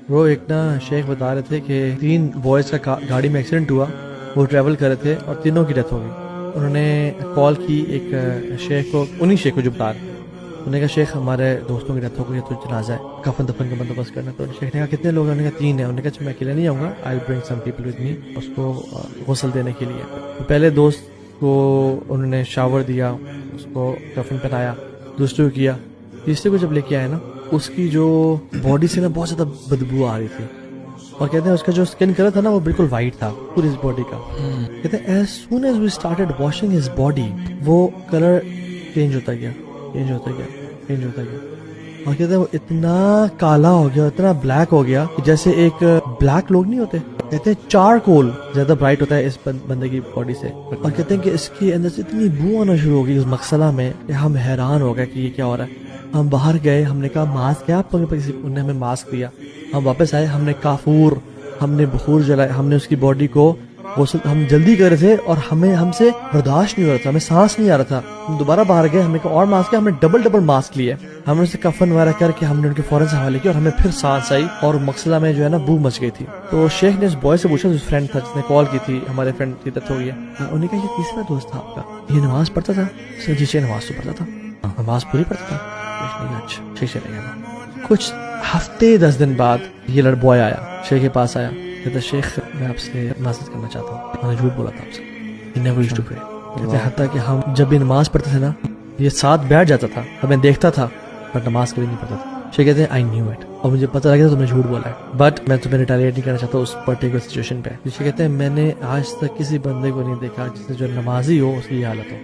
وہ ایک نا شیخ بتا رہے تھے کہ 3 بوائز کا گاڑی میں ایکسیڈنٹ ہوا، وہ ٹریول کر رہے تھے اور تینوں کی ڈیتھ ہو گئی۔ انہوں نے کال کی ایک شیخ کو، انہی شیخ کو جو بتا رہے تھے، انہوں نے کہا شیخ ہمارے دوستوں کی ڈیتھ ہو گئی ہے، تو جنازہ ہے، کفن دفن کا بندوبست کرنا۔ تو شیخ نے کہا کتنے لوگ ہیں؟ انہوں نے کہا 3 ہیں۔ انہوں نے کہا اچھا میں اکیلے نہیں آؤں گا، آئی ول برنگ سم پیپل ود می، اس کو غسل دینے کے لیے۔ پہلے دوست کو انہوں نے شاور دیا، اس کو کفن پہنایا، دوسرے کو کیا، تیسرے کو جب لے کے آئے نا، اس کی جو باڈی سے نا بہت زیادہ بدبو آ رہی تھی، اور کہتے ہیں اس کا جو اسکن کلر تھا نا وہ بالکل وائٹ تھا پوری باڈی کا۔ کہتے ہیں as soon as we started washing his body, وہ کلر چینج ہوتا گیا، چینج ہوتا گیا، چینج ہوتا گیا، اور کہتے ہیں وہ اتنا کالا ہو گیا، اتنا بلیک ہو گیا کہ جیسے ایک بلیک لوگ نہیں ہوتے، کہتے ہیں چارکول زیادہ برائٹ ہوتا ہے اس بندے کی باڈی سے، اور کہتے ہیں کہ اس کے اندر سے اتنی بو آنا شروع ہو گئی اس مغسلہ میں کہ ہم حیران ہو گئے کہ یہ کیا ہو رہا ہے۔ ہم باہر گئے، ہم نے کہا ماسک کیا آپ، انہوں نے ہمیں ماسک دیا، ہم واپس آئے، ہم نے کافور، ہم نے بخور جلائے، ہم نے اس کی باڈی کو غسل، ہم جلدی کر رہے تھے اور ہم سے برداشت نہیں ہو رہا تھا، ہمیں سانس نہیں آ رہا تھا۔ ہم دوبارہ باہر گئے، ہم نے کہا اور ماسک ہے، ہم نے ڈبل ماسک لیے، ہم نے اسے کفن وغیرہ کر کے ہم نے ان کے فوراً سے حوالے کیا، اور ہمیں پھر سانس آئی اور مغسلہ میں جو ہے نا بو مچ گئی تھی۔ تو شیخ نے اس بوائے سے پوچھا، جو فرینڈ تھا جس نے کال کی تھی، ہمارے فرینڈ کی ڈیتھ ہو گئی ہے، انہوں نے کہا یہ تیسرا دوست تھا آپ کا، یہ نماز پڑھتا تھا؟ جی شیخ نماز تو پڑھتا تھا، نماز پوری پڑھتا تھا۔ اچھا شیخ چلے گیا۔ کچھ ہفتے 10 دن بعد یہ بوائے آیا، شیخ کے پاس آیا، کہتا شیخ میں آپ سے معذرت کرنا چاہتا ہوں، میں نے جھوٹ بولا تھا آپ سے، He never used to pray۔ کہتے حتیٰ کہ ہم جب بھی نماز پڑھتے تھے نا، یہ ساتھ بیٹھ جاتا تھا، ہمیں دیکھتا تھا پر نماز کبھی نہیں پڑھتا تھا۔ شیخ کہتے ہیں I knew it، اور مجھے پتہ لگا تھا تم نے جھوٹ بولا ہے، بٹ میں تمہیں ریٹیلیٹ نہیں کرنا چاہتا اس پرٹیکولر سچویشن پہ۔ شیخ کہتے ہیں میں نے آج تک کسی بندے کو نہیں دیکھا جس سے جو نمازی ہو اس کی یہ حالت ہو۔